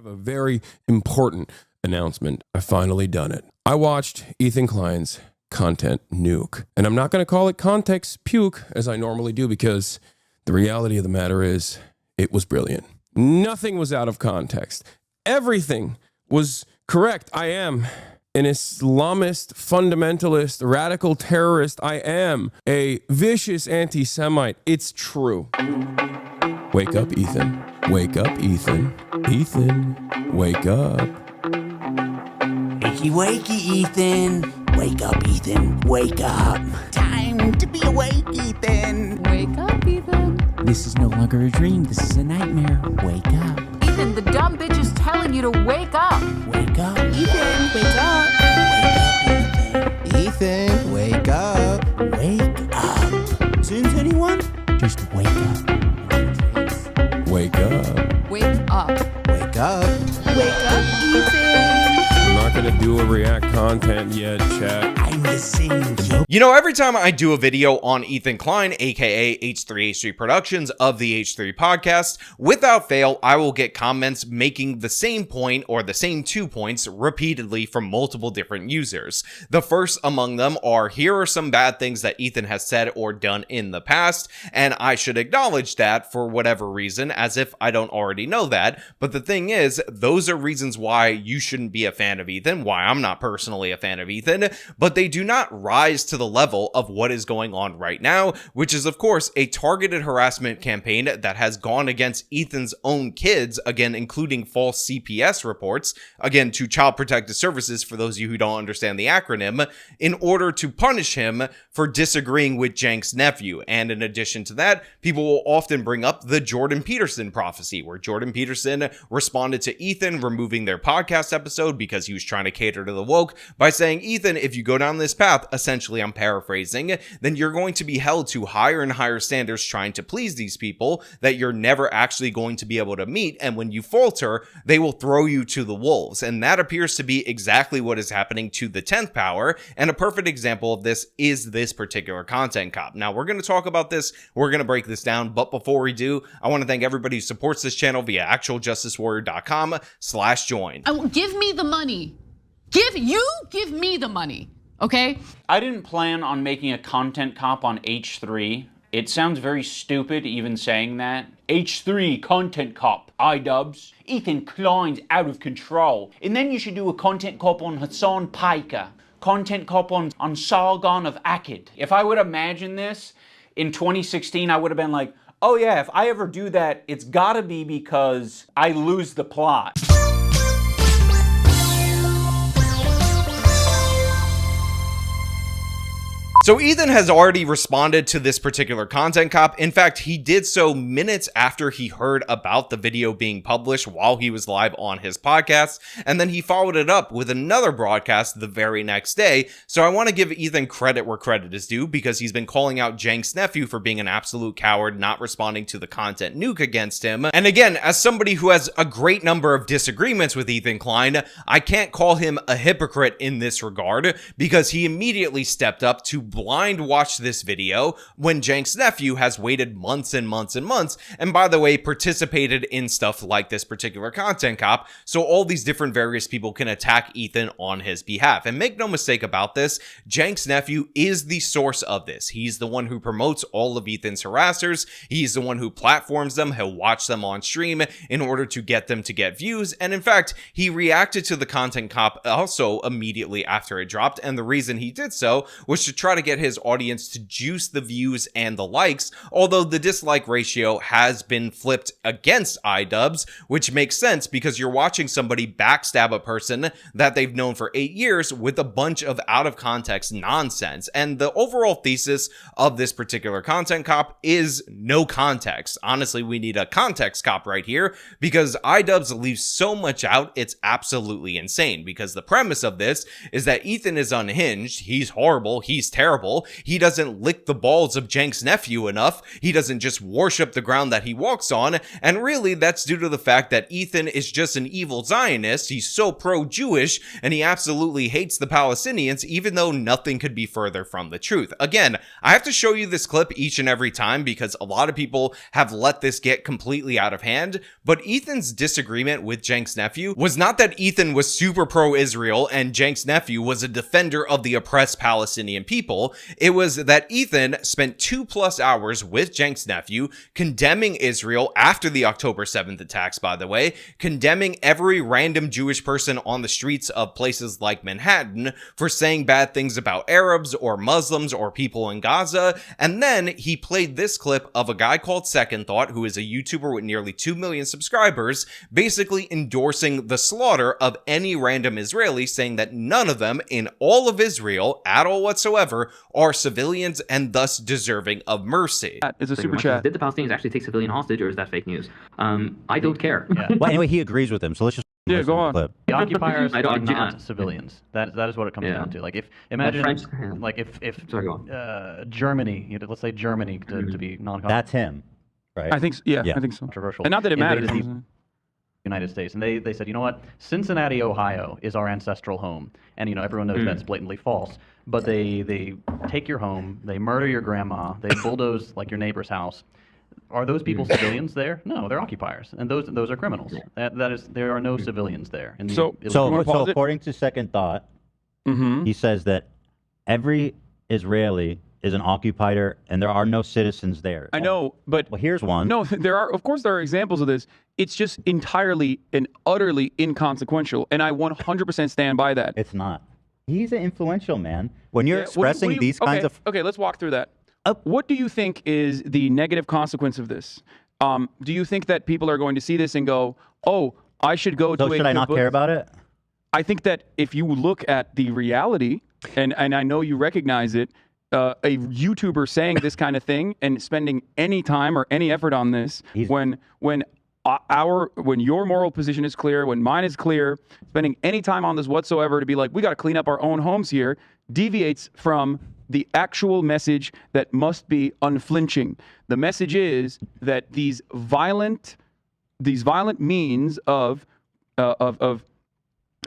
have a very important announcement. I've finally done it. I watched Ethan Klein's content nuke. And I'm not going to call it context puke as I normally do, because the reality of the matter is it was brilliant. Nothing was out of context. Everything was correct. I am an Islamist, fundamentalist, radical terrorist. I am a vicious anti-Semite. It's true. Wake up, Ethan. Wake up, Ethan. Ethan, wake up. Wakey, wakey, Ethan. Wake up, Ethan. Wake up. Time to be awake, Ethan. Wake up, Ethan. This is no longer a dream. This is a nightmare. Wake up. Ethan, the dumb bitch is telling you to wake up. Wake up. Ethan, wake up. Ethan, wake up. Wake up. Since anyone? Just wake up. Wake up. Wake up. Wake up. Wake up, Ethan. I'm not going to do a react content yet, chat. I'm listening to You know, every time I do a video on Ethan Klein, aka H3H3 Productions of the H3 Podcast, without fail, I will get comments making the same point or the same 2 points repeatedly from multiple different users. The first among them are, here are some bad things that Ethan has said or done in the past, and I should acknowledge that for whatever reason, as if I don't already know that. But the thing is, those are reasons why you shouldn't be a fan of Ethan, why I'm not personally a fan of Ethan, but they do not rise to the level of what is going on right now, which is of course a targeted harassment campaign that has gone against Ethan's own kids, again including false CPS reports, again to Child Protective Services for those of you who don't understand the acronym, in order to punish him for disagreeing with Cenk's nephew. And in addition to that, people will often bring up the Jordan Peterson prophecy, where Jordan Peterson responded to Ethan removing their podcast episode because he was trying to cater to the woke by saying, Ethan, if you go down this path, essentially I'm paraphrasing, then you're going to be held to higher and higher standards trying to please these people that you're never actually going to be able to meet, and when you falter, they will throw you to the wolves. And that appears to be exactly what is happening to the 10th power, and a perfect example of this is this particular content cop. Now, we're going to talk about this, we're going to break this down, but before we do, I want to thank everybody who supports this channel via actualjusticewarrior.com/join. Give me the money. Give me the money, okay? I didn't plan on making a content cop on H3. It sounds very stupid even saying that. H3 content cop, iDubbbz. Ethan Klein's out of control. And then you should do a content cop on Hassan Piker. Content cop on Sargon of Akkad. If I would imagine this in 2016, I would have been like, oh yeah, if I ever do that, it's gotta be because I lose the plot. So Ethan has already responded to this particular content cop. In fact, he did so minutes after he heard about the video being published while he was live on his podcast. And then he followed it up with another broadcast the very next day. So I want to give Ethan credit where credit is due, because he's been calling out Cenk's nephew for being an absolute coward, not responding to the content nuke against him. And again, as somebody who has a great number of disagreements with Ethan Klein, I can't call him a hypocrite in this regard, because he immediately stepped up to blind watch this video when Cenk's nephew has waited months and months and months, and by the way, participated in stuff like this particular content cop, so all these different various people can attack Ethan on his behalf. And make no mistake about this, Cenk's nephew is the source of this. He's the one who promotes all of Ethan's harassers, he's the one who platforms them, he'll watch them on stream in order to get them to get views, and in fact, he reacted to the content cop also immediately after it dropped, and the reason he did so was to try to get his audience to juice the views and the likes, although the dislike ratio has been flipped against iDubbbz, which makes sense because you're watching somebody backstab a person that they've known for 8 years with a bunch of out of context nonsense. And the overall thesis of this particular content cop is no context. Honestly, we need a context cop right here, because iDubbbz leaves so much out, it's absolutely insane. Because the premise of this is that Ethan is unhinged, he's horrible, he's terrible, terrible. He doesn't lick the balls of Cenk's nephew enough. He doesn't just worship the ground that he walks on. And really, that's due to the fact that Ethan is just an evil Zionist. He's so pro-Jewish, and he absolutely hates the Palestinians, even though nothing could be further from the truth. Again, I have to show you this clip each and every time because a lot of people have let this get completely out of hand, but Ethan's disagreement with Cenk's nephew was not that Ethan was super pro-Israel and Cenk's nephew was a defender of the oppressed Palestinian people. It was that Ethan spent 2+ hours with Cenk's nephew condemning Israel after the October 7th attacks, by the way, condemning every random Jewish person on the streets of places like Manhattan for saying bad things about Arabs or Muslims or people in Gaza. And then he played this clip of a guy called Second Thought, who is a YouTuber with nearly 2 million subscribers, basically endorsing the slaughter of any random Israeli, saying that none of them in all of Israel at all whatsoever are civilians and thus deserving of mercy. It's a super chat. Did the Palestinians actually take civilian hostage, or is that fake news? I don't care. Yeah. Well, anyway, he agrees with him, so let's just go on. Clip. The occupiers I are do not civilians. That is what it comes down to. Like if Germany, let's say Germany to be non-controversial. That's him, right? I think so. Yeah, I think so. Controversial. And not that it matters. The United States, and they said, you know what, Cincinnati, Ohio is our ancestral home, and everyone knows that's blatantly false. But they take your home, they murder your grandma, they bulldoze like your neighbor's house. Are those people civilians there? No, they're occupiers, and those are criminals. That is, there are no civilians there. So according to Second Thought, he says that every Israeli is an occupier, and there are no citizens there. I know, but here's one. No, of course there are examples of this. It's just entirely and utterly inconsequential, and I 100% stand by that. It's not. He's an influential man. When you're expressing these kinds of... Okay, let's walk through that. What do you think is the negative consequence of this? Do you think that people are going to see this and go, oh, I should go to a... So should I not care about it? I think that if you look at the reality, and I know you recognize it, a YouTuber saying this kind of thing and spending any time or any effort on this, when your moral position is clear, when mine is clear, spending any time on this whatsoever to be like, we got to clean up our own homes here, deviates from the actual message that must be unflinching. The message is that these violent means of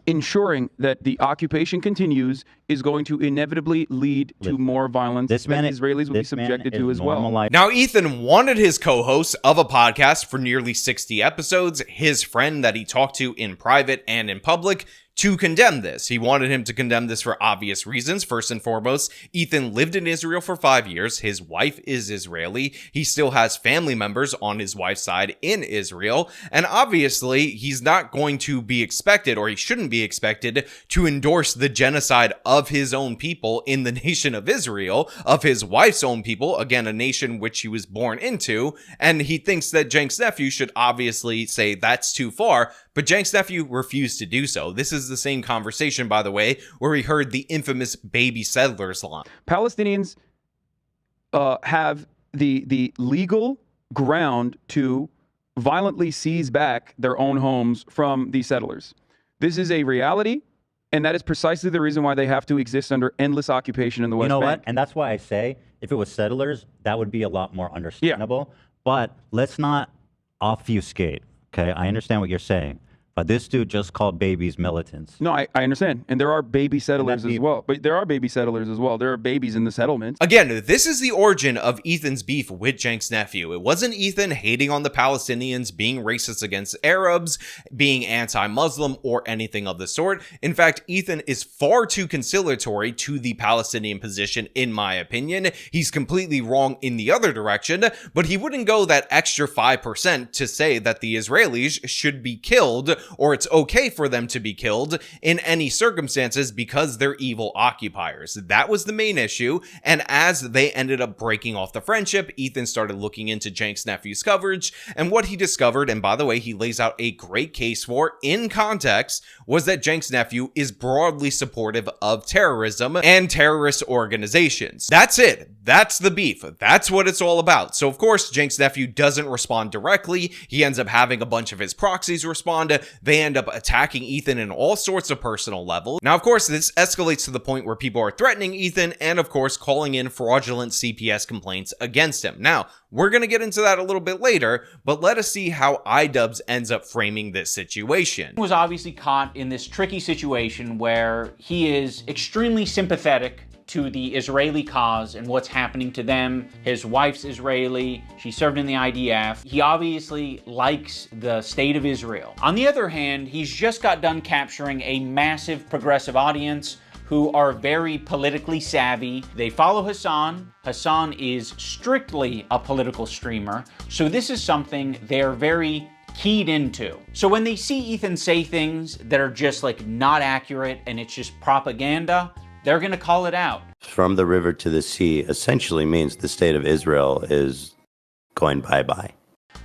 ensuring that the occupation continues is going to inevitably lead to more violence that Israelis will be subjected to as well. Now, Ethan wanted his co-host of a podcast for nearly 60 episodes, his friend that he talked to in private and in public, to condemn this. He wanted him to condemn this for obvious reasons. First and foremost, Ethan lived in Israel for 5 years. His wife is Israeli. He still has family members on his wife's side in Israel. And obviously, he's not going to be expected, or he shouldn't be expected, to endorse the genocide of his own people in the nation of Israel, of his wife's own people, again, a nation which he was born into. And he thinks that Cenk's nephew should obviously say that's too far, but Cenk's nephew refused to do so. This is the same conversation, by the way, where we heard the infamous baby settlers line. Palestinians have the legal ground to violently seize back their own homes from the settlers. This is a reality, and that is precisely the reason why they have to exist under endless occupation in the West Bank. You know what? And that's why I say, if it was settlers, that would be a lot more understandable. But let's not obfuscate, okay? I understand what you're saying. But this dude just called babies militants. No, I understand. And there are baby settlers as well. But there are baby settlers as well. There are babies in the settlements. Again, this is the origin of Ethan's beef with Cenk's nephew. It wasn't Ethan hating on the Palestinians, being racist against Arabs, being anti-Muslim, or anything of the sort. In fact, Ethan is far too conciliatory to the Palestinian position, in my opinion. He's completely wrong in the other direction, but he wouldn't go that extra 5% to say that the Israelis should be killed, or it's okay for them to be killed in any circumstances because they're evil occupiers. That was the main issue, and as they ended up breaking off the friendship, Ethan started looking into Cenk's nephew's coverage, and what he discovered, and by the way, he lays out a great case for in context, was that Cenk's nephew is broadly supportive of terrorism and terrorist organizations. That's it. That's the beef. That's what it's all about. So of course, Cenk's nephew doesn't respond directly. He ends up having a bunch of his proxies respond. they end up attacking Ethan in all sorts of personal levels. Now, of course, this escalates to the point where people are threatening Ethan and, of course, calling in fraudulent CPS complaints against him. Now, we're going to get into that a little bit later, but let us see how iDubbbz ends up framing this situation. He was obviously caught in this tricky situation where he is extremely sympathetic to the Israeli cause and what's happening to them. His wife's Israeli, she served in the IDF. He obviously likes the state of Israel. On the other hand, he's just got done capturing a massive progressive audience who are very politically savvy. They follow Hassan. Hassan is strictly a political streamer, so this is something they're very keyed into. So when they see Ethan say things that are just like not accurate and it's just propaganda, they're gonna call it out. From the river to the sea essentially means the state of Israel is going bye-bye.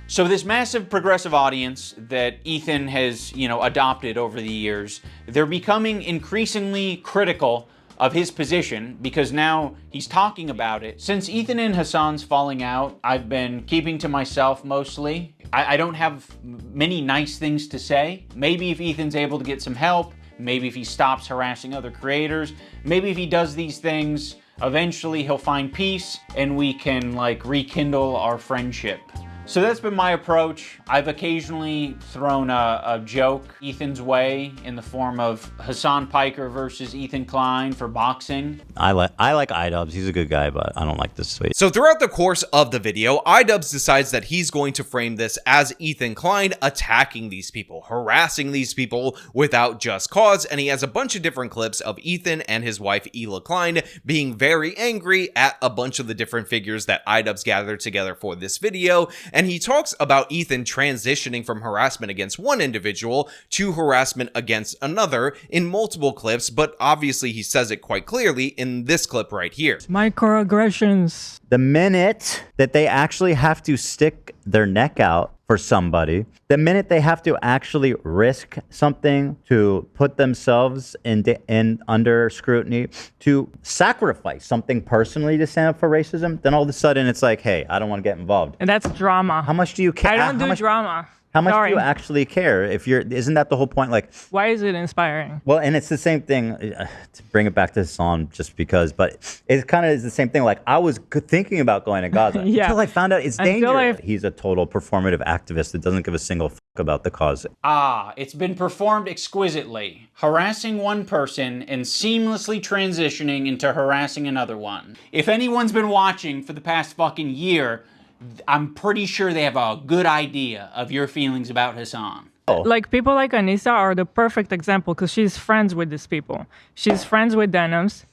So this massive progressive audience that Ethan has, adopted over the years, they're becoming increasingly critical of his position because now he's talking about it. Since Ethan and Hassan's falling out, I've been keeping to myself mostly. I don't have many nice things to say. Maybe if Ethan's able to get some help, maybe if he stops harassing other creators, maybe if he does these things, eventually he'll find peace and we can rekindle our friendship. So that's been my approach. I've occasionally thrown a joke Ethan's way in the form of Hassan Piker versus Ethan Klein for boxing. I like iDubbbz. He's a good guy, but I don't like this tweet. So throughout the course of the video, iDubbbz decides that he's going to frame this as Ethan Klein attacking these people, harassing these people without just cause, and he has a bunch of different clips of Ethan and his wife Ela Klein being very angry at a bunch of the different figures that iDubbbz gathered together for this video. And he talks about Ethan transitioning from harassment against one individual to harassment against another in multiple clips, but obviously he says it quite clearly in this clip right here. Microaggressions. The minute that they actually have to stick their neck out for somebody, the minute they have to actually risk something to put themselves in under scrutiny, to sacrifice something personally to stand up for racism, then all of a sudden it's like, hey, I don't want to get involved. And that's drama. How much do you care? I don't do drama. How much do you actually care? Isn't that the whole point? Why is it inspiring? Well, and it's the same thing, to bring it back to Hassan just because, but it kind of is the same thing. I was thinking about going to Gaza until I found out it's dangerous. He's a total performative activist that doesn't give a single fuck about the cause. It's been performed exquisitely. Harassing one person and seamlessly transitioning into harassing another one. If anyone's been watching for the past fucking year, I'm pretty sure they have a good idea of your feelings about Hassan. People like Anissa are the perfect example because she's friends with these people. She's friends with iDubbbz.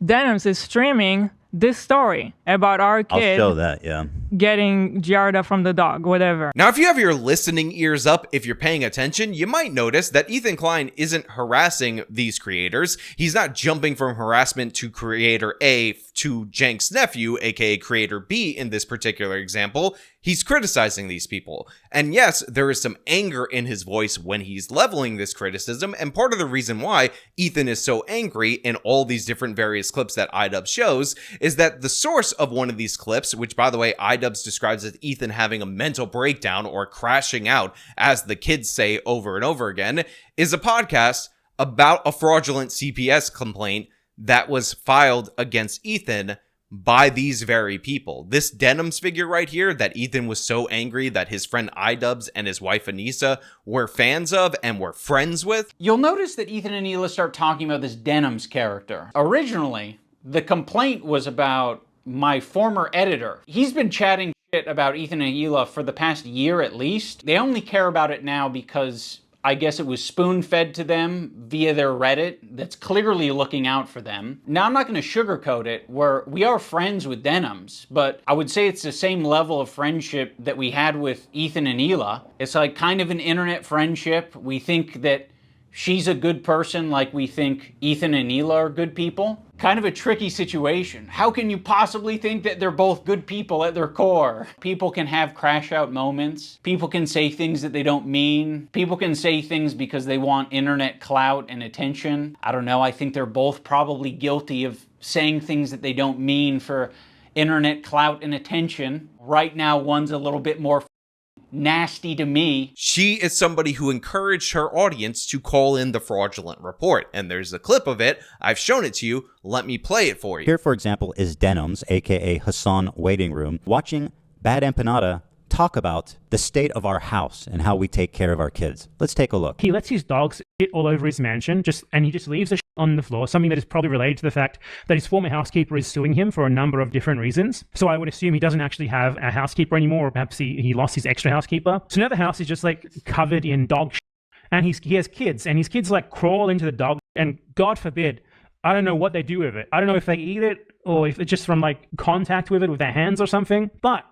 iDubbbz is streaming this story about our kid I'll show that, yeah. getting Giarda from the dog, whatever. Now, if you have your listening ears up, if you're paying attention, you might notice that Ethan Klein isn't harassing these creators. He's not jumping from harassment to creator A to Cenk's nephew, aka creator B in this particular example. He's criticizing these people. And yes, there is some anger in his voice when he's leveling this criticism, and part of the reason why Ethan is so angry in all these different various clips that iDubbbz shows is that the source of one of these clips, which by the way iDubbbz describes as Ethan having a mental breakdown or crashing out, as the kids say over and over again, is a podcast about a fraudulent CPS complaint that was filed against Ethan by these very people. This iDubbbz figure right here that Ethan was so angry that his friend iDubbbz and his wife Anissa were fans of and were friends with. You'll notice that Ethan and Ela start talking about this iDubbbz character. Originally, the complaint was about my former editor. He's been chatting shit about Ethan and Ela for the past year at least. They only care about it now because I guess it was spoon-fed to them via their Reddit that's clearly looking out for them. Now, I'm not going to sugarcoat it, we are friends with iDubbbz, but I would say it's the same level of friendship that we had with Ethan and Ela. It's like kind of an internet friendship. We think that she's a good person like we think Ethan and Ela are good people. Kind of a tricky situation. How can you possibly think that they're both good people at their core? People can have crash out moments. People can say things that they don't mean. People can say things because they want internet clout and attention. I don't know, I think they're both probably guilty of saying things that they don't mean for internet clout and attention. Right now, one's a little bit more nasty to me. She is somebody who encouraged her audience to call in the fraudulent report. And there's a clip of it. I've shown it to you. Let me play it for you. Here, for example, is Denims, aka Hassan Waiting Room, watching Bad Empanada talk about the state of our house and how we take care of our kids. Let's take a look. He lets his dogs shit all over his mansion, and he just leaves the shit on the floor, something that is probably related to the fact that his former housekeeper is suing him for a number of different reasons. So I would assume he doesn't actually have a housekeeper anymore, or perhaps he lost his extra housekeeper. So now the house is just like covered in dog shit, and he has kids, and his kids like crawl into the dog, and God forbid, I don't know what they do with it. I don't know if they eat it or if it's just from like contact with it with their hands or something, but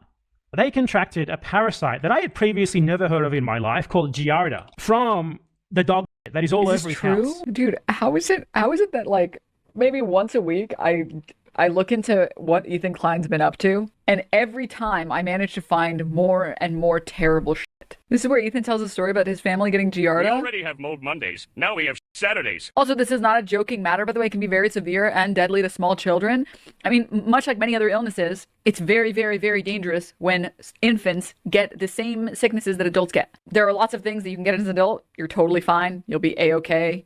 they contracted a parasite that I had previously never heard of in my life called Giardia from the dog that is all over his house. Dude, how is it that like maybe once a week I look into what Ethan Klein's been up to, and every time I manage to find more and more terrible shit. This is where Ethan tells a story about his family getting Giardia. We already have Mold Mondays. Now we have Saturdays. Also, this is not a joking matter, by the way. It can be very severe and deadly to small children. I mean, much like many other illnesses, it's very, very, very dangerous when infants get the same sicknesses that adults get. There are lots of things that you can get as an adult. You're totally fine. You'll be A-okay.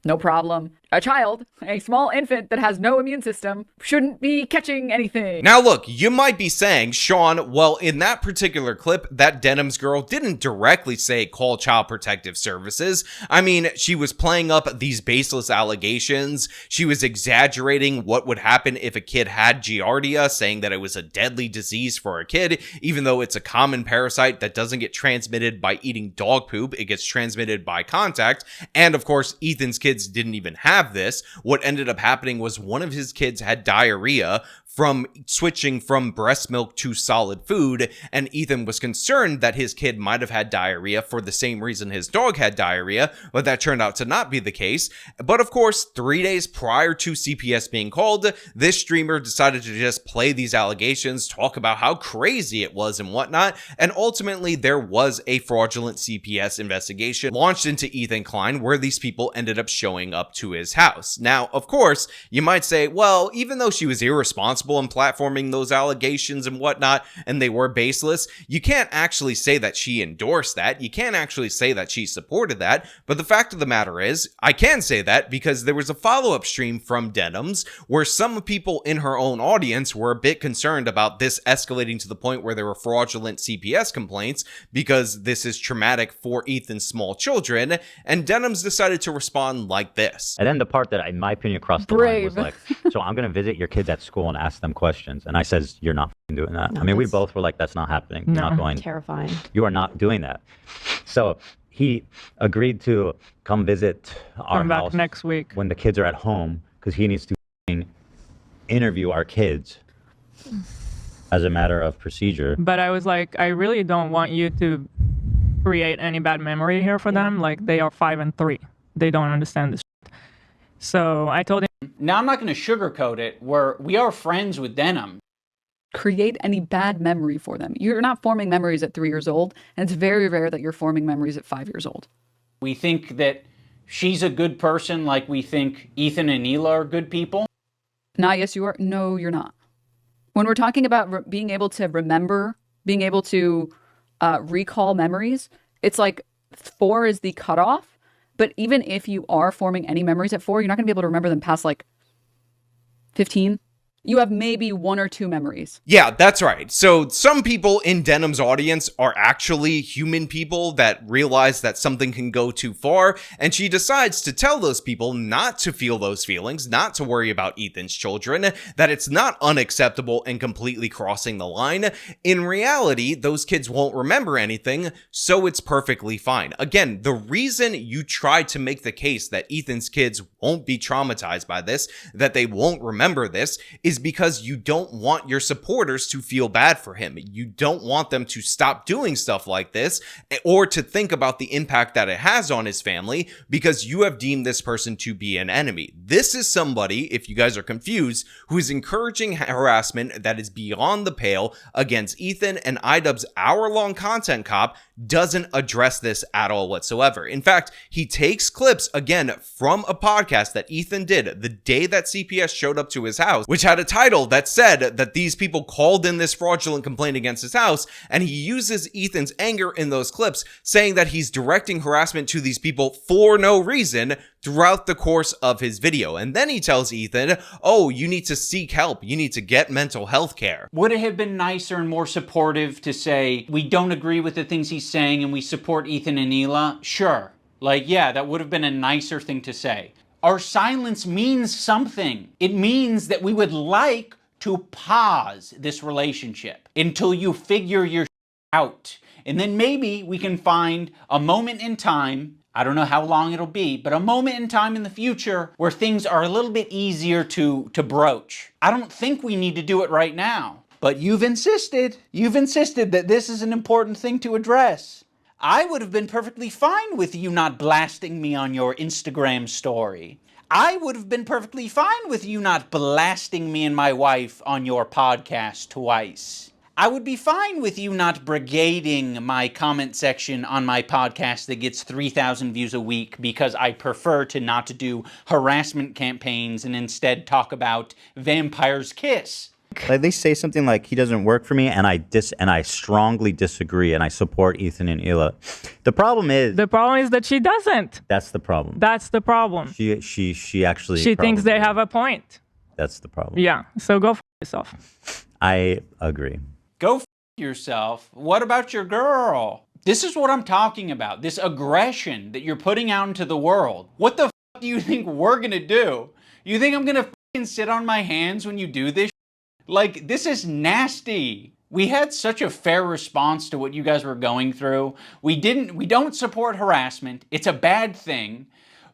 No problem. A child, a small infant that has no immune system, shouldn't be catching anything. Now look, you might be saying, Sean, well, in that particular clip, that Denims girl didn't directly say call Child Protective Services. I mean, she was playing up these baseless allegations. She was exaggerating what would happen if a kid had Giardia, saying that it was a deadly disease for a kid, even though it's a common parasite that doesn't get transmitted by eating dog poop. It gets transmitted by contact. And of course, Ethan's kids didn't even have this. What ended up happening was one of his kids had diarrhea from switching from breast milk to solid food, and Ethan was concerned that his kid might have had diarrhea for the same reason his dog had diarrhea, but that turned out to not be the case. But of course, 3 days prior to CPS being called, this streamer decided to just play these allegations, talk about how crazy it was and whatnot, and ultimately there was a fraudulent CPS investigation launched into Ethan Klein where these people ended up showing up to his house. Now, of course, you might say, well, even though she was irresponsible in platforming those allegations and whatnot, and they were baseless, you can't actually say that she endorsed that. You can't actually say that she supported that. But the fact of the matter is, I can say that because there was a follow-up stream from Denims where some people in her own audience were a bit concerned about this escalating to the point where there were fraudulent CPS complaints because this is traumatic for Ethan's small children, and Denims decided to respond like this. And then the part that, in my opinion, crossed the line was like, so I'm going to visit your kids at school and ask them questions. And I says, you're not doing that. No, I mean, we both were like, that's not happening. You're not going. Terrifying. You are not doing that. So he agreed to come visit our Come back house next week when the kids are at home because he needs to interview our kids as a matter of procedure. But I was like, I really don't want you to create any bad memory here for them. Like, they are 5 and 3. They don't understand this shit. So I told him. Now, I'm not going to sugarcoat it. We are friends with Denim. Create any bad memory for them. You're not forming memories at 3 years old, and it's very rare that you're forming memories at 5 years old. We think that she's a good person like we think Ethan and Neela are good people. Nah, yes, you are. No, you're not. When we're talking about being able to remember, being able to recall memories, it's like 4 is the cutoff. But even if you are forming any memories at 4, you're not going to be able to remember them past like 15. You have maybe 1 or 2 memories. Yeah, that's right. So some people in Denim's audience are actually human people that realize that something can go too far, and she decides to tell those people not to feel those feelings, not to worry about Ethan's children, that it's not unacceptable and completely crossing the line. In reality, those kids won't remember anything, so it's perfectly fine. Again, the reason you try to make the case that Ethan's kids won't be traumatized by this, that they won't remember this, is because you don't want your supporters to feel bad for him. You don't want them to stop doing stuff like this or to think about the impact that it has on his family because you have deemed this person to be an enemy. This is somebody, if you guys are confused, who is encouraging harassment that is beyond the pale against Ethan, and iDubbbz hour-long content cop doesn't address this at all whatsoever. In fact, he takes clips, again, from a podcast that Ethan did the day that CPS showed up to his house, which had a title that said that these people called in this fraudulent complaint against his house, and he uses Ethan's anger in those clips, saying that he's directing harassment to these people for no reason throughout the course of his video. And then he tells Ethan, oh, you need to seek help. You need to get mental health care. Would it have been nicer and more supportive to say, we don't agree with the things he's saying and we support Ethan and Hila? Sure. Like, yeah, that would have been a nicer thing to say. Our silence means something. It means that we would like to pause this relationship until you figure your out. And then maybe we can find a moment in time, I don't know how long it'll be, but a moment in time in the future where things are a little bit easier to broach. I don't think we need to do it right now, but you've insisted that this is an important thing to address. I would have been perfectly fine with you not blasting me on your Instagram story. I would have been perfectly fine with you not blasting me and my wife on your podcast twice. I would be fine with you not brigading my comment section on my podcast that gets 3,000 views a week because I prefer to not do harassment campaigns and instead talk about Vampire's Kiss. Like they say something like he doesn't work for me, and I strongly disagree, and I support Ethan and Hila. The problem is that she doesn't. That's the problem. That's the problem. She actually She thinks they have a point. That's the problem. Yeah. So go f yourself. I agree. Go f yourself. What about your girl? This is what I'm talking about. This aggression that you're putting out into the world. What the f do you think we're gonna do? You think I'm gonna f***ing sit on my hands when you do this? Like, this is nasty. We had such a fair response to what you guys were going through. We don't support harassment. It's a bad thing,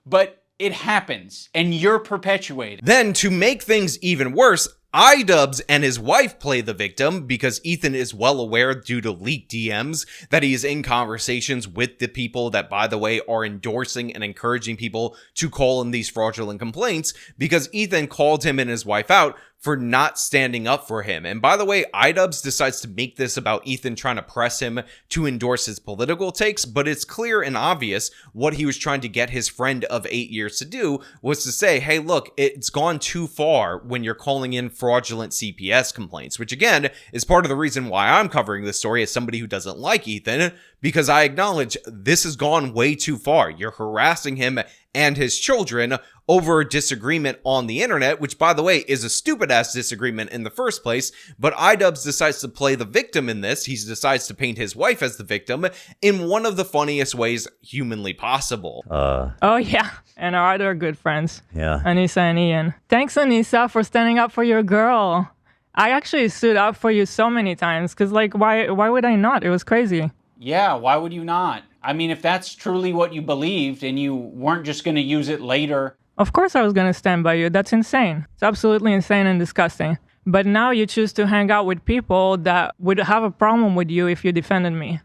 but it happens and you're perpetuating. Then to make things even worse, iDubbbz and his wife play the victim because Ethan is well aware due to leaked DMs that he is in conversations with the people that, by the way, are endorsing and encouraging people to call in these fraudulent complaints because Ethan called him and his wife out for not standing up for him. And by the way, iDubbbz decides to make this about Ethan trying to press him to endorse his political takes, but it's clear and obvious what he was trying to get his friend of 8 years to do was to say, hey, look, it's gone too far when you're calling in fraudulent CPS complaints, which again is part of the reason why I'm covering this story as somebody who doesn't like Ethan, because I acknowledge this has gone way too far. You're harassing him and his children over a disagreement on the internet, which, by the way, is a stupid-ass disagreement in the first place, but iDubbbz decides to play the victim in this. He decides to paint his wife as the victim in one of the funniest ways humanly possible. Oh, yeah. And our other good friends. Yeah. Anissa and Ian. Thanks, Anissa, for standing up for your girl. I actually stood up for you so many times, because, like, why would I not? It was crazy. Yeah, why would you not? I mean, if that's truly what you believed and you weren't just going to use it later. Of course I was going to stand by you. That's insane. It's absolutely insane and disgusting. But now you choose to hang out with people that would have a problem with you if you defended me.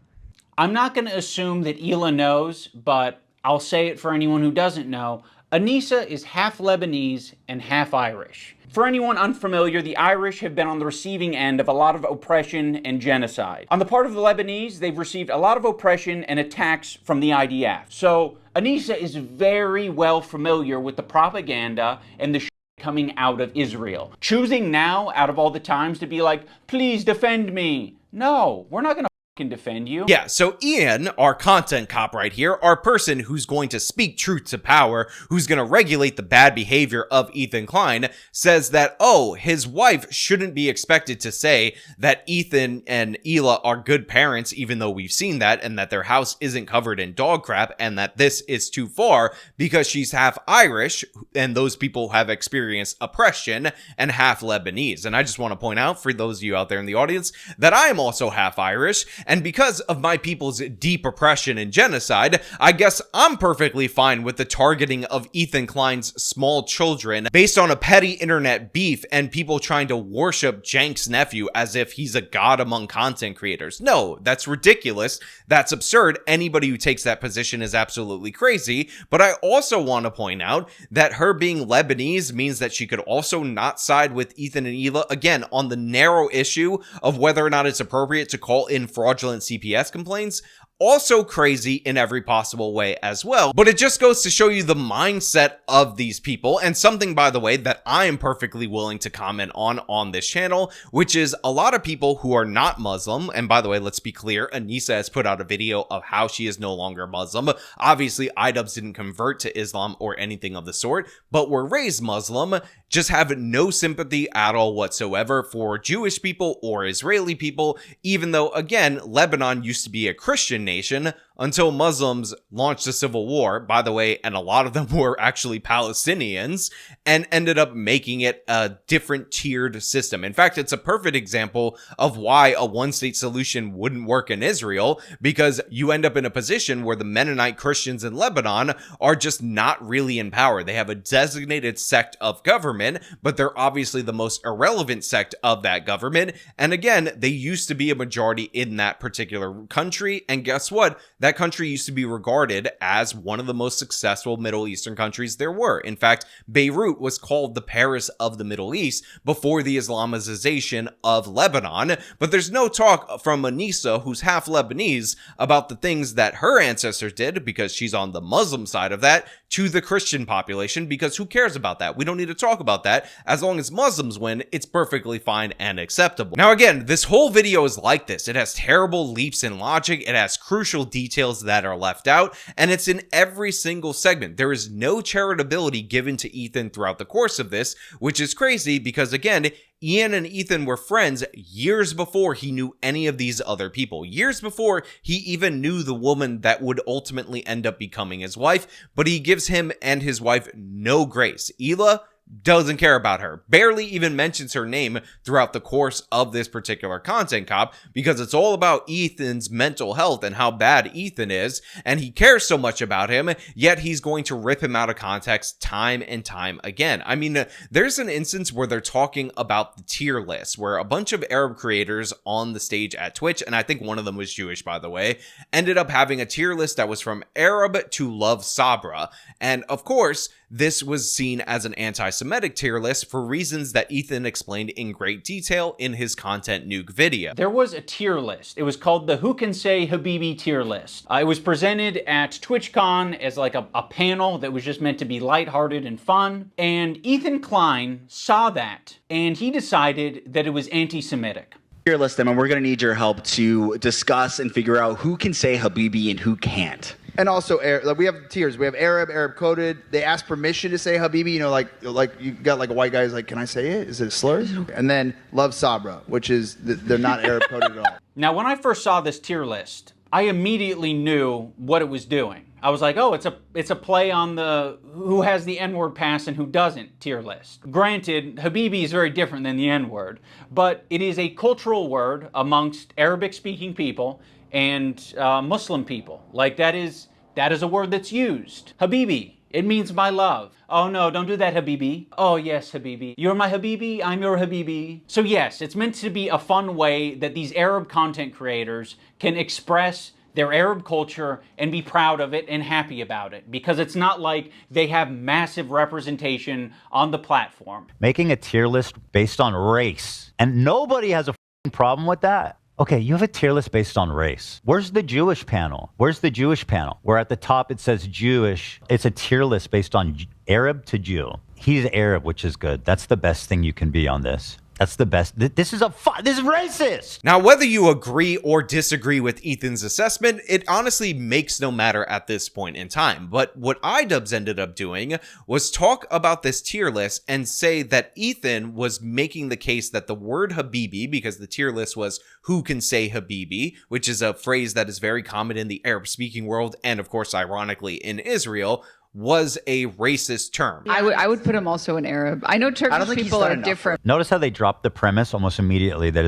I'm not going to assume that Hila knows, but I'll say it for anyone who doesn't know. Anissa is half Lebanese and half Irish. For anyone unfamiliar, the Irish have been on the receiving end of a lot of oppression and genocide. On the part of the Lebanese, they've received a lot of oppression and attacks from the IDF. So Anissa is very well familiar with the propaganda and the shit coming out of Israel. Choosing now, out of all the times, to be like, please defend me. No, we're not going to can defend you. Yeah, so Ian, our content cop right here, our person who's going to speak truth to power, who's going to regulate the bad behavior of Ethan Klein, says that, oh, his wife shouldn't be expected to say that Ethan and Hila are good parents, even though we've seen that, and that their house isn't covered in dog crap, and that this is too far because she's half Irish, and those people have experienced oppression, and half Lebanese. And I just want to point out, for those of you out there in the audience, that I am also half Irish, and because of my people's deep oppression and genocide, I guess I'm perfectly fine with the targeting of Ethan Klein's small children based on a petty internet beef and people trying to worship Cenk's nephew as if he's a god among content creators. No, that's ridiculous. That's absurd. Anybody who takes that position is absolutely crazy. But I also want to point out that her being Lebanese means that she could also not side with Ethan and Hila, again, on the narrow issue of whether or not it's appropriate to call in fraudulent CPS complaints. Also crazy in every possible way as well. But it just goes to show you the mindset of these people, and something, by the way, that I am perfectly willing to comment on this channel, which is a lot of people who are not Muslim. And by the way, let's be clear, Anissa has put out a video of how she is no longer Muslim. Obviously, iDubbbz didn't convert to Islam or anything of the sort, but were raised Muslim, just have no sympathy at all whatsoever for Jewish people or Israeli people, even though, again, Lebanon used to be a Christian nation until Muslims launched a civil war, by the way, and a lot of them were actually Palestinians, and ended up making it a different tiered system. In fact, it's a perfect example of why a one-state solution wouldn't work in Israel, because you end up in a position where the Mennonite Christians in Lebanon are just not really in power. They have a designated sect of government, but they're obviously the most irrelevant sect of that government, and again, they used to be a majority in that particular country, and guess what? That country used to be regarded as one of the most successful Middle Eastern countries there were. In fact, Beirut was called the Paris of the Middle East before the Islamization of Lebanon. But there's no talk from Anissa, who's half Lebanese, about the things that her ancestors did, because she's on the Muslim side of that, to the Christian population, because who cares about that? We don't need to talk about that. As long as Muslims win, it's perfectly fine and acceptable. Now again, this whole video is like this. It has terrible leaps in logic. It has crucial details that are left out, and it's in every single segment. There is no charitability given to Ethan throughout the course of this, which is crazy because, again, Ian and Ethan were friends years before he knew any of these other people, years before he even knew the woman that would ultimately end up becoming his wife, but he gives him and his wife no grace. Hila doesn't care about her, barely even mentions her name throughout the course of this particular content cop, because it's all about Ethan's mental health and how bad Ethan is, and he cares so much about him, yet he's going to rip him out of context time and time again. I mean, there's an instance where they're talking about the tier list, where a bunch of Arab creators on the stage at Twitch, and I think one of them was Jewish, by the way, ended up having a tier list that was from Arab to Love Sabra, and of course, this was seen as an anti-Semitic tier list for reasons that Ethan explained in great detail in his Content Nuke video. There was a tier list. It was called the Who Can Say Habibi tier list. It was presented at TwitchCon as like a panel that was just meant to be lighthearted and fun. And Ethan Klein saw that, and he decided that it was anti-Semitic. Tier list them, and we're going to need your help to discuss and figure out who can say Habibi and who can't. And also, we have tiers. We have Arab coded. They ask permission to say Habibi. You know, like you got like a white guy's like, can I say it? Is it a slur? And then Love Sabra, which is they're not Arab coded at all. Now, when I first saw this tier list, I immediately knew what it was doing. I was like, oh, it's a play on the who has the N-word pass and who doesn't tier list. Granted, Habibi is very different than the N-word, but it is a cultural word amongst Arabic-speaking people and Muslim people. Like that is a word that's used. Habibi, it means my love. Oh no, don't do that, Habibi. Oh yes, Habibi. You're my Habibi, I'm your Habibi. So yes, it's meant to be a fun way that these Arab content creators can express their Arab culture and be proud of it and happy about it, because it's not like they have massive representation on the platform. Making a tier list based on race, and nobody has a problem with that. Okay, you have a tier list based on race. Where's the Jewish panel? Where's the Jewish panel? Where at the top it says Jewish. It's a tier list based on Arab to Jew. He's Arab, which is good. That's the best thing you can be on this. That's the best. This is racist. Now, whether you agree or disagree with Ethan's assessment, it honestly makes no matter at this point in time. But what iDubbbz ended up doing was talk about this tier list and say that Ethan was making the case that the word Habibi, because the tier list was who can say Habibi, which is a phrase that is very common in the Arab-speaking world and, of course, ironically, in Israel, was a racist term. I would put him also in Arab. I know Turkish people are different. Notice how they dropped the premise almost immediately that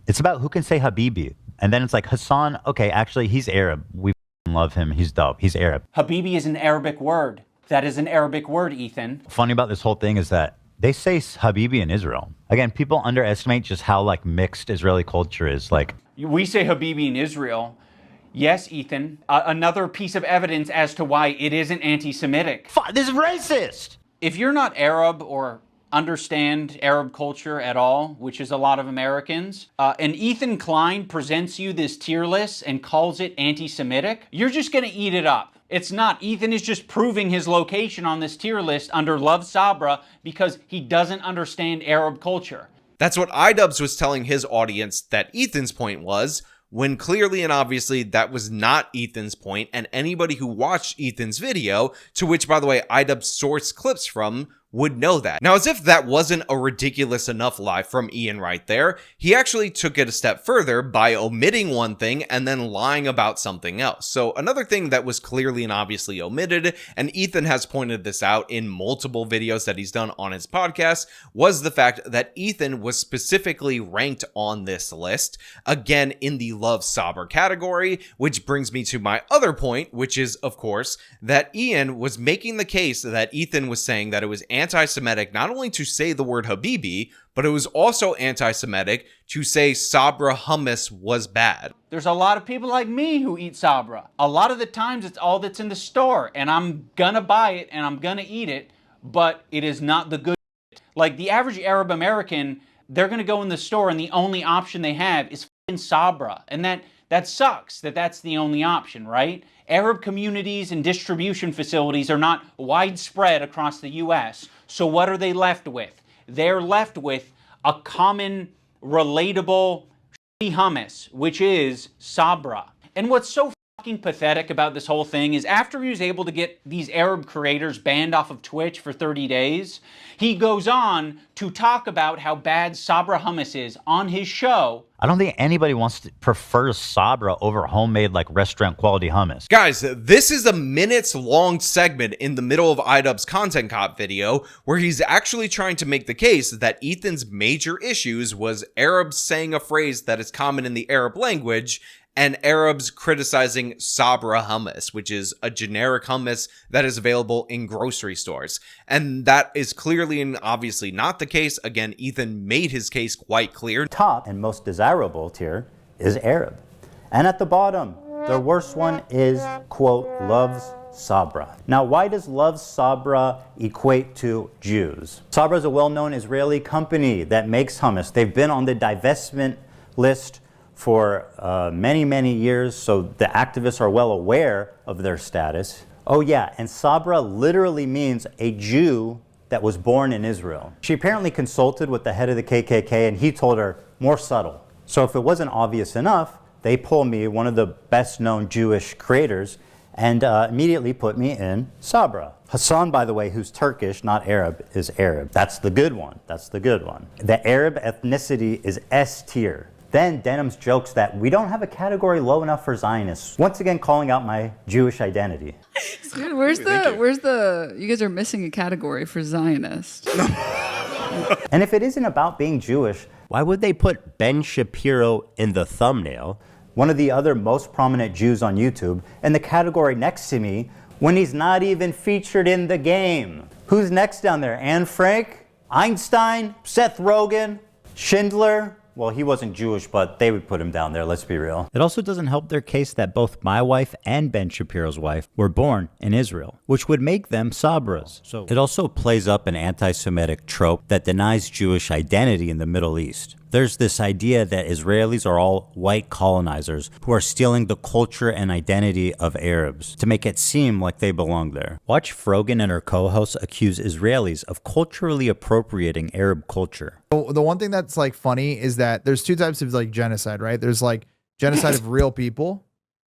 it's about who can say Habibi. And then it's like Hassan, okay, actually he's Arab. We love him. He's dope. He's Arab. Habibi is an Arabic word. That is an Arabic word, Ethan. Funny about this whole thing is that they say Habibi in Israel. Again, people underestimate just how like mixed Israeli culture is. Like we say Habibi in Israel. Yes, Ethan. Another piece of evidence as to why it isn't anti-Semitic. This is racist! If you're not Arab or understand Arab culture at all, which is a lot of Americans, and Ethan Klein presents you this tier list and calls it anti-Semitic, you're just gonna eat it up. It's not. Ethan is just proving his location on this tier list under Love Sabra because he doesn't understand Arab culture. That's what iDubbbz was telling his audience that Ethan's point was, when clearly and obviously that was not Ethan's point, and anybody who watched Ethan's video, to which, by the way, iDubbbz sourced clips from, would know that. Now, as if that wasn't a ridiculous enough lie from Ian right there, he actually took it a step further by omitting one thing and then lying about something else. So another thing that was clearly and obviously omitted, and Ethan has pointed this out in multiple videos that he's done on his podcast, was the fact that Ethan was specifically ranked on this list, again in the Love Sabra category, which brings me to my other point, which is, of course, that Ian was making the case that Ethan was saying that it was anti-Semitic not only to say the word Habibi, but it was also anti-Semitic to say Sabra hummus was bad. There's a lot of people like me who eat Sabra. A lot of the times it's all that's in the store, and I'm gonna buy it and I'm gonna eat it, but it is not the good shit. Like the average Arab American, they're gonna go in the store and the only option they have is fucking Sabra, and that sucks that that's the only option, right? Arab communities and distribution facilities are not widespread across the US, so what are they left with? They're left with a common, relatable hummus, which is Sabra. And what's so fucking pathetic about this whole thing is after he was able to get these Arab creators banned off of Twitch for 30 days, he goes on to talk about how bad Sabra hummus is on his show. I don't think anybody prefers Sabra over homemade like restaurant quality hummus. Guys, this is a minutes long segment in the middle of iDubbbz Content Cop video where he's actually trying to make the case that Ethan's major issues was Arabs saying a phrase that is common in the Arab language and Arabs criticizing Sabra hummus, which is a generic hummus that is available in grocery stores. And that is clearly and obviously not the case. Again, Ethan made his case quite clear. Top and most desirable tier is Arab. And at the bottom, the worst one is, quote, Loves Sabra. Now, why does Love Sabra equate to Jews? Sabra is a well-known Israeli company that makes hummus. They've been on the divestment list for many, many years, so the activists are well aware of their status. Oh yeah, and Sabra literally means a Jew that was born in Israel. She apparently consulted with the head of the KKK and he told her, more subtle. So if it wasn't obvious enough, they pull me, one of the best known Jewish creators, and immediately put me in Sabra. Hassan, by the way, who's Turkish, not Arab, is Arab. That's the good one. That's the good one. The Arab ethnicity is S tier. Then Denims jokes that we don't have a category low enough for Zionists. Once again, calling out my Jewish identity. Dude, where's the, you guys are missing a category for Zionist. And if it isn't about being Jewish, why would they put Ben Shapiro in the thumbnail? One of the other most prominent Jews on YouTube, in the category next to me, when he's not even featured in the game. Who's next down there? Anne Frank? Einstein? Seth Rogen? Schindler? Well, he wasn't Jewish, but they would put him down there, let's be real. It also doesn't help their case that both my wife and Ben Shapiro's wife were born in Israel, which would make them Sabras. So it also plays up an anti-Semitic trope that denies Jewish identity in the Middle East. There's this idea that Israelis are all white colonizers who are stealing the culture and identity of Arabs to make it seem like they belong there. Watch Frogan and her co-hosts accuse Israelis of culturally appropriating Arab culture. The one thing that's like funny is that there's two types of like genocide, right? There's like genocide of real people,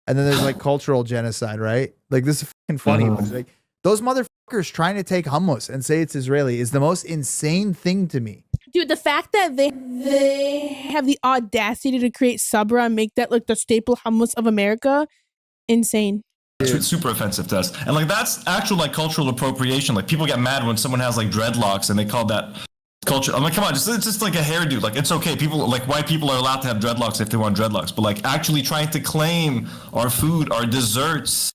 and then there's like cultural genocide, right? Like this is fucking funny. Like, those motherfuckers trying to take hummus and say it's Israeli is the most insane thing to me. Dude, the fact that they have the audacity to create Sabra and make that like the staple hummus of America, insane. It's super offensive to us. And like that's actual like cultural appropriation. Like people get mad when someone has like dreadlocks and they call that culture. I'm like, come on, it's just like a hairdo. Like it's okay. People like white people are allowed to have dreadlocks if they want dreadlocks. But like actually trying to claim our food, our desserts.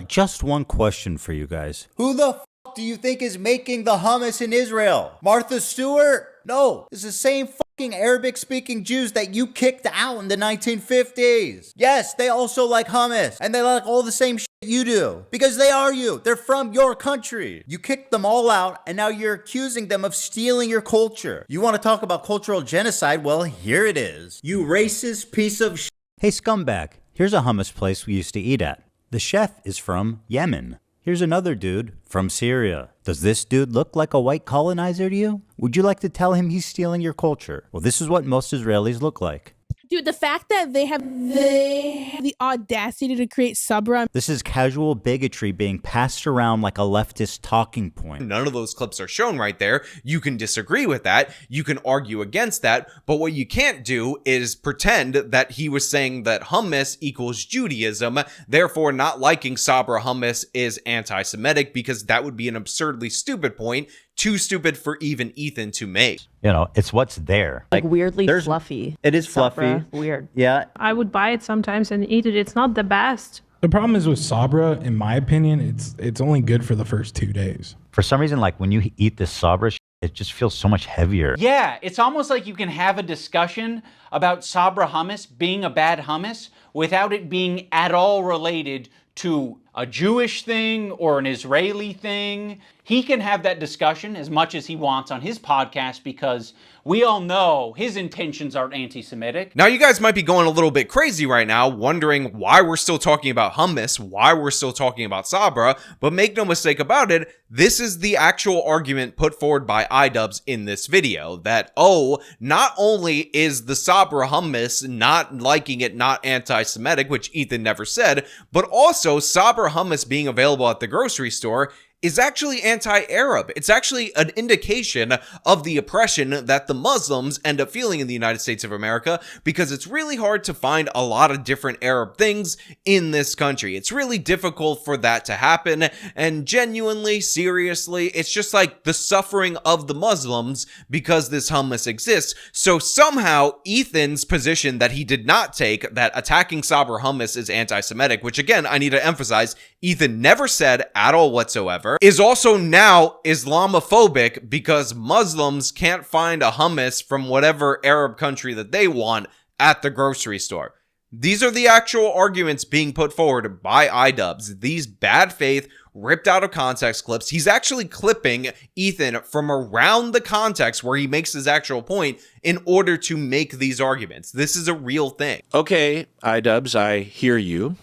Just one question for you guys. Who the f do you think is making the hummus in Israel? Martha Stewart? No, it's the same fucking Arabic-speaking Jews that you kicked out in the 1950s. Yes, they also like hummus, and they like all the same shit you do, because they are you. They're from your country. You kicked them all out, and now you're accusing them of stealing your culture. You want to talk about cultural genocide? Well, here it is. You racist piece of shit. Hey, scumbag, here's a hummus place we used to eat at. The chef is from Yemen. Here's another dude from Syria. Does this dude look like a white colonizer to you? Would you like to tell him he's stealing your culture? Well, this is what most Israelis look like. Dude, the fact that they have the audacity to create Sabra. This is casual bigotry being passed around like a leftist talking point. None of those clips are shown right there. You can disagree with that. You can argue against that. But what you can't do is pretend that he was saying that hummus equals Judaism. Therefore, not liking Sabra hummus is anti-Semitic, because that would be an absurdly stupid point. Too stupid for even Ethan to make. You know, it's what's there. Like weirdly fluffy. It is Sabra, fluffy. Weird. Yeah. I would buy it sometimes and eat it. It's not the best. The problem is with Sabra, in my opinion, it's only good for the first 2 days. For some reason, like when you eat this Sabra, it just feels so much heavier. Yeah, it's almost like you can have a discussion about Sabra hummus being a bad hummus without it being at all related to a Jewish thing or an Israeli thing. He can have that discussion as much as he wants on his podcast, because we all know his intentions aren't anti-Semitic. Now, you guys might be going a little bit crazy right now, wondering why we're still talking about hummus, why we're still talking about Sabra, but make no mistake about it, this is the actual argument put forward by iDubbbz in this video, that, oh, not only is the Sabra hummus not liking it not anti-Semitic, which Ethan never said, but also Sabra hummus being available at the grocery store is actually anti-Arab. It's actually an indication of the oppression that the Muslims end up feeling in the United States of America, because it's really hard to find a lot of different Arab things in this country. It's really difficult for that to happen, and genuinely, seriously, it's just like the suffering of the Muslims because this hummus exists. So somehow Ethan's position that he did not take, that attacking Sabra hummus is anti-Semitic, which again, I need to emphasize, Ethan never said at all whatsoever, is also now Islamophobic, because Muslims can't find a hummus from whatever Arab country that they want at the grocery store. These are the actual arguments being put forward by iDubbbz. These bad faith, ripped out of context clips. He's actually clipping Ethan from around the context where he makes his actual point in order to make these arguments. This is a real thing. Okay, iDubbbz, I hear you.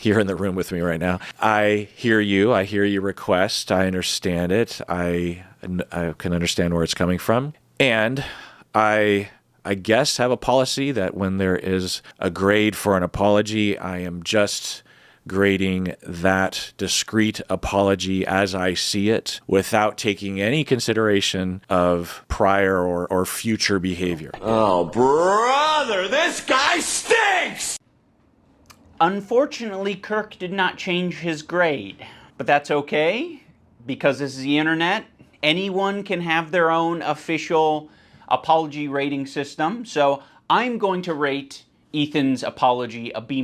You're in the room with me right now. I hear you. I hear your request. I understand it. I can understand where it's coming from. And I guess have a policy that when there is a grade for an apology, I am just grading that discrete apology as I see it, without taking any consideration of prior or future behavior. Oh, brother, this guy stinks! Unfortunately, Kirk did not change his grade, but that's okay, because this is the internet. Anyone can have their own official apology rating system, so I'm going to rate Ethan's apology a B-.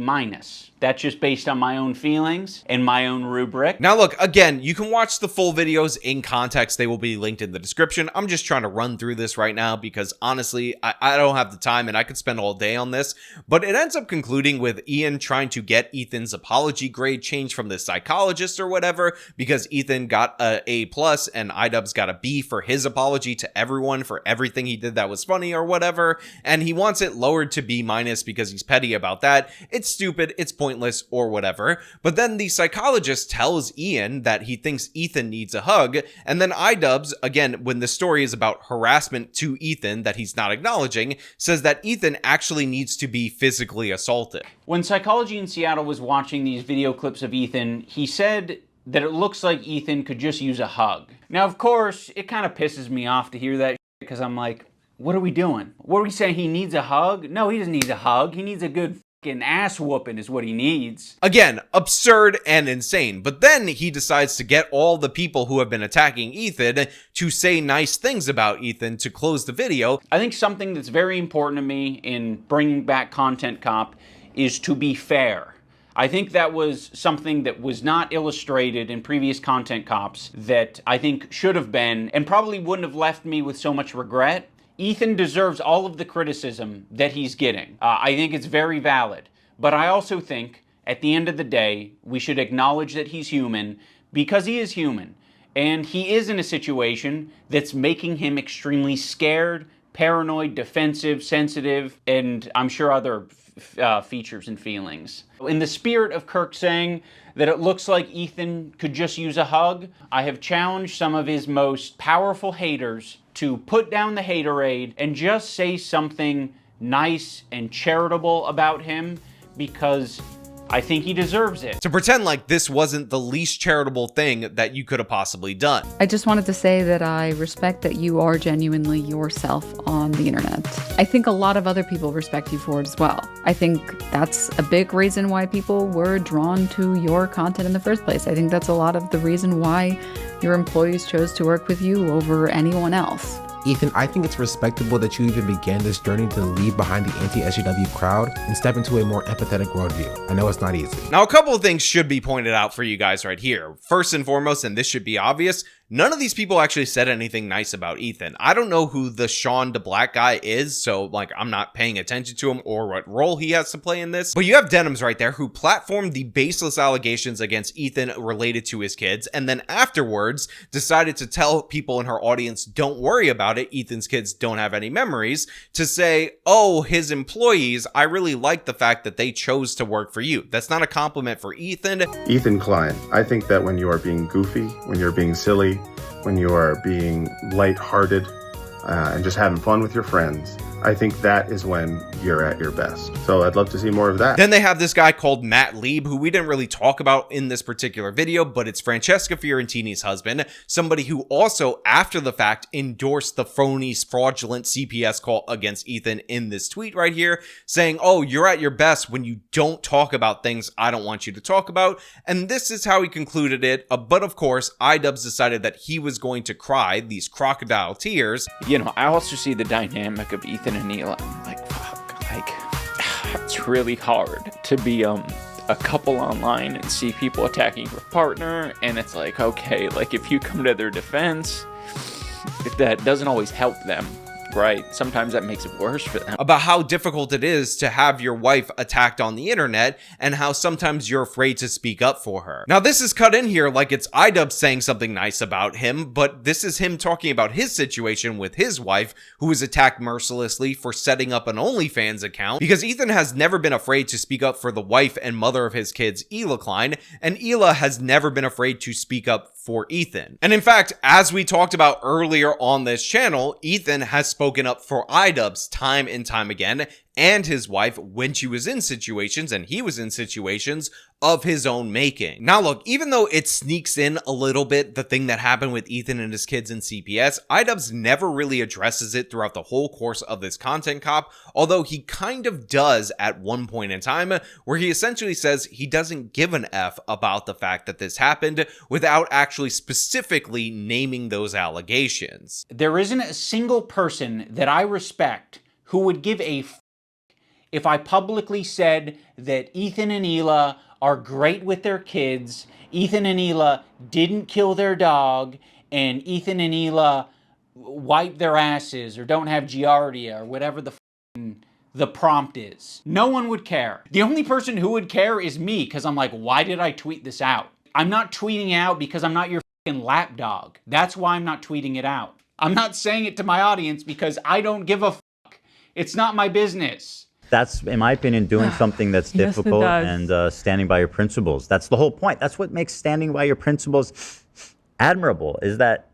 That's just based on my own feelings and my own rubric. Now look, again, you can watch the full videos in context. They will be linked in the description. I'm just trying to run through this right now because honestly, I don't have the time and I could spend all day on this. But it ends up concluding with Ian trying to get Ethan's apology grade changed from the psychologist or whatever, because Ethan got a A+ and iDubbbz got a B for his apology to everyone for everything he did that was funny or whatever. And he wants it lowered to B- because he's petty about that. It's stupid, it's pointless, or whatever. But then the psychologist tells Ian that he thinks Ethan needs a hug, and then iDubbbz, again, when the story is about harassment to Ethan that he's not acknowledging, says that Ethan actually needs to be physically assaulted. When Psychology in Seattle was watching these video clips of Ethan, he said that it looks like Ethan could just use a hug. Now, of course, it kind of pisses me off to hear that because I'm like, what are we doing? What are we saying? He needs a hug? No, he doesn't need a hug. He needs a good fucking ass whooping is what he needs. Again, absurd and insane. But then he decides to get all the people who have been attacking Ethan to say nice things about Ethan to close the video. I think something that's very important to me in bringing back Content Cop is to be fair. I think that was something that was not illustrated in previous Content Cops that I think should have been, and probably wouldn't have left me with so much regret. Ethan deserves all of the criticism that he's getting. I think it's very valid. But I also think At the end of the day, we should acknowledge that he's human because he is human. And he is in a situation that's making him extremely scared, paranoid, defensive, sensitive, and I'm sure other features and feelings. In the spirit of Kirk saying that it looks like Ethan could just use a hug, I have challenged some of his most powerful haters to put down the haterade and just say something nice and charitable about him, because I think he deserves it. To pretend like this wasn't the least charitable thing that you could have possibly done. I just wanted to say that I respect that you are genuinely yourself on the internet. I think a lot of other people respect you for it as well. I think that's a big reason why people were drawn to your content in the first place. I think that's a lot of the reason why your employees chose to work with you over anyone else. Ethan, I think it's respectable that you even began this journey to leave behind the anti-SJW crowd and step into a more empathetic worldview. I know it's not easy. Now, a couple of things should be pointed out for you guys right here. First and foremost, and this should be obvious, none of these people actually said anything nice about Ethan. I don't know who the Sean DeBlack guy is, so like I'm not paying attention to him or what role he has to play in this. But you have Denims right there who platformed the baseless allegations against Ethan related to his kids, and then afterwards decided to tell people in her audience, don't worry about it, Ethan's kids don't have any memories, to say, oh, his employees, I really like the fact that they chose to work for you. That's not a compliment for Ethan. Ethan Klein, I think that when you are being goofy, when you're being silly, when you are being lighthearted and just having fun with your friends, I think that is when you're at your best. So I'd love to see more of that. Then they have this guy called Matt Lieb, who we didn't really talk about in this particular video, but it's Francesca Fiorentini's husband, somebody who also, after the fact, endorsed the phony, fraudulent CPS call against Ethan in this tweet right here, saying, oh, you're at your best when you don't talk about things I don't want you to talk about. And this is how he concluded it. But of course, iDubbbz decided that he was going to cry these crocodile tears. You know, I also see the dynamic of Ethan and Neela. I'm like, fuck, like, it's really hard to be a couple online and see people attacking your partner, and it's like, okay, like if you come to their defense, that doesn't always help them, right? Sometimes that makes it worse for them. About how difficult it is to have your wife attacked on the internet and how sometimes you're afraid to speak up for her. Now, this is cut in here like it's iDubbbz saying something nice about him, but this is him talking about his situation with his wife, who was attacked mercilessly for setting up an OnlyFans account, because Ethan has never been afraid to speak up for the wife and mother of his kids, Ethan Klein, and Ethan has never been afraid to speak up for Ethan. And in fact, as we talked about earlier on this channel, Ethan has spoken up for iDubbbz time and time again, and his wife when she was in situations, and he was in situations of his own making. Now look, even though it sneaks in a little bit, the thing that happened with Ethan and his kids in CPS, iDubbbz never really addresses it throughout the whole course of this content cop, although he kind of does at one point in time, where he essentially says he doesn't give an F about the fact that this happened without actually specifically naming those allegations. There isn't a single person that I respect who would give a if I publicly said that Ethan and Neela are great with their kids, Ethan and Neela didn't kill their dog, and Ethan and Neela wipe their asses or don't have giardia or whatever the prompt is. No one would care. The only person who would care is me, because I'm like, why did I tweet this out? I'm not tweeting out because I'm not your lapdog. That's why I'm not tweeting it out. I'm not saying it to my audience because I don't give a fuck. It's not my business. That's, in my opinion, doing something that's Yes, it difficult does. and standing by your principles. That's the whole point. That's what makes standing by your principles admirable, is that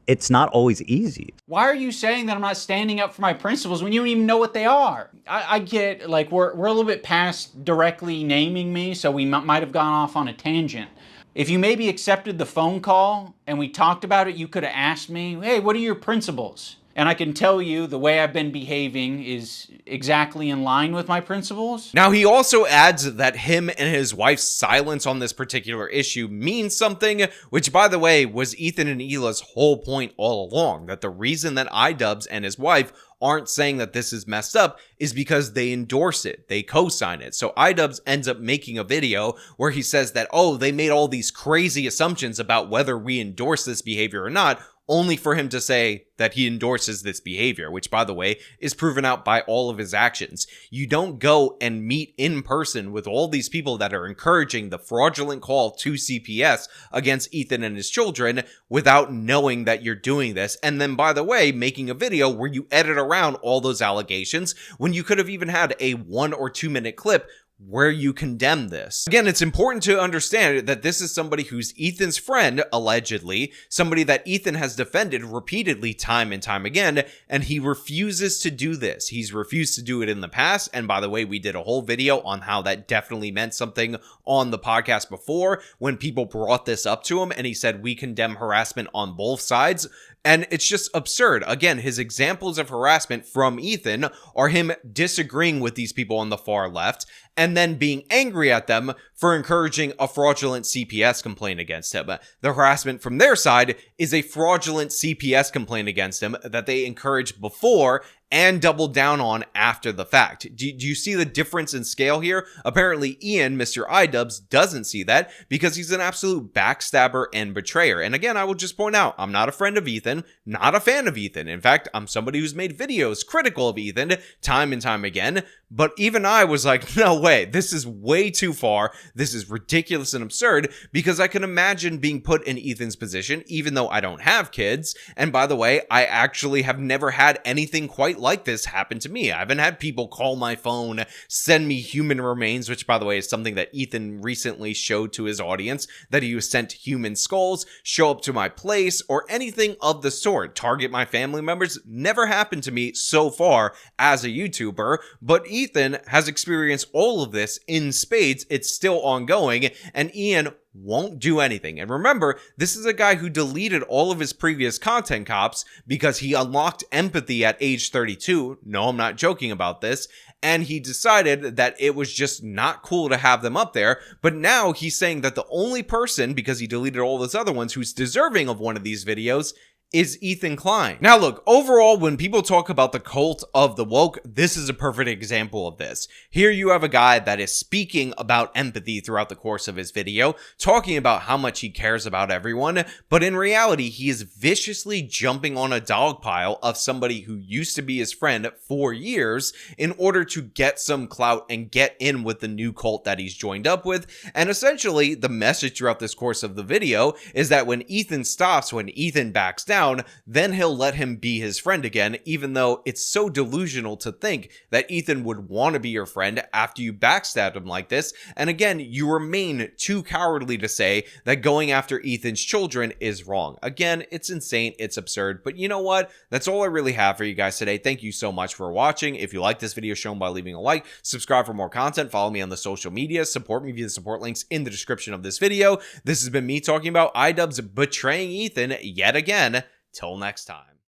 it's not always easy. Why are you saying that I'm not standing up for my principles when you don't even know what they are? I get, like, we're a little bit past directly naming me, so we might have gone off on a tangent. If you maybe accepted the phone call and we talked about it, you could have asked me, hey, what are your principles? And I can tell you the way I've been behaving is exactly in line with my principles. Now, he also adds that him and his wife's silence on this particular issue means something, which, by the way, was Ethan and Hila's whole point all along, that the reason that iDubbbz and his wife aren't saying that this is messed up is because they endorse it, they co-sign it. So iDubbbz ends up making a video where he says that, oh, they made all these crazy assumptions about whether we endorse this behavior or not, only for him to say that he endorses this behavior, which, by the way, is proven out by all of his actions. You don't go and meet in person with all these people that are encouraging the fraudulent call to CPS against Ethan and his children without knowing that you're doing this. And then, by the way, making a video where you edit around all those allegations when you could have even had a 1 or 2 minute clip where you condemn this. Again, it's important to understand that this is somebody who's Ethan's friend, allegedly, somebody that Ethan has defended repeatedly time and time again, and he refuses to do this. He's refused to do it in the past, and by the way, we did a whole video on how that definitely meant something on the podcast before when people brought this up to him, and he said, we condemn harassment on both sides. And it's just absurd. Again, his examples of harassment from Ethan are him disagreeing with these people on the far left and then being angry at them for encouraging a fraudulent CPS complaint against him. The harassment from their side is a fraudulent CPS complaint against him that they encouraged before and doubled down on after the fact. Do you see the difference in scale here? Apparently, Ian, Mr. iDubbbz, doesn't see that because he's an absolute backstabber and betrayer. And again, I will just point out, I'm not a friend of Ethan, not a fan of Ethan. In fact, I'm somebody who's made videos critical of Ethan time and time again. But even I was like, no way, this is way too far. This is ridiculous and absurd, because I can imagine being put in Ethan's position, even though I don't have kids. And by the way, I actually have never had anything quite like this happen to me. I haven't had people call my phone, send me human remains, which by the way is something that Ethan recently showed to his audience, that he was sent human skulls, show up to my place, or anything of the sort. Target my family members. Never happened to me so far as a YouTuber, but Ethan has experienced all of this in spades. It's still ongoing, and Ian won't do anything. And remember, this is a guy who deleted all of his previous content cops because he unlocked empathy at age 32. No, I'm not joking about this. And he decided that it was just not cool to have them up there. But now he's saying that the only person, because he deleted all those other ones, who's deserving of one of these videos is Ethan Klein. Now look, overall, when people talk about the cult of the woke, this is a perfect example of this. Here you have a guy that is speaking about empathy throughout the course of his video, talking about how much he cares about everyone, but in reality, he is viciously jumping on a dog pile of somebody who used to be his friend for years in order to get some clout and get in with the new cult that he's joined up with. And essentially, the message throughout this course of the video is that when Ethan stops, when Ethan backs down, then he'll let him be his friend again, even though it's so delusional to think that Ethan would want to be your friend after you backstabbed him like this. And again, you remain too cowardly to say that going after Ethan's children is wrong. Again, it's insane, it's absurd, but you know what? That's all I really have for you guys today. Thank you so much for watching. If you like this video, show them by leaving a like, subscribe for more content, follow me on the social media, support me via the support links in the description of this video. This has been me talking about iDubbbz betraying Ethan yet again. Till next time.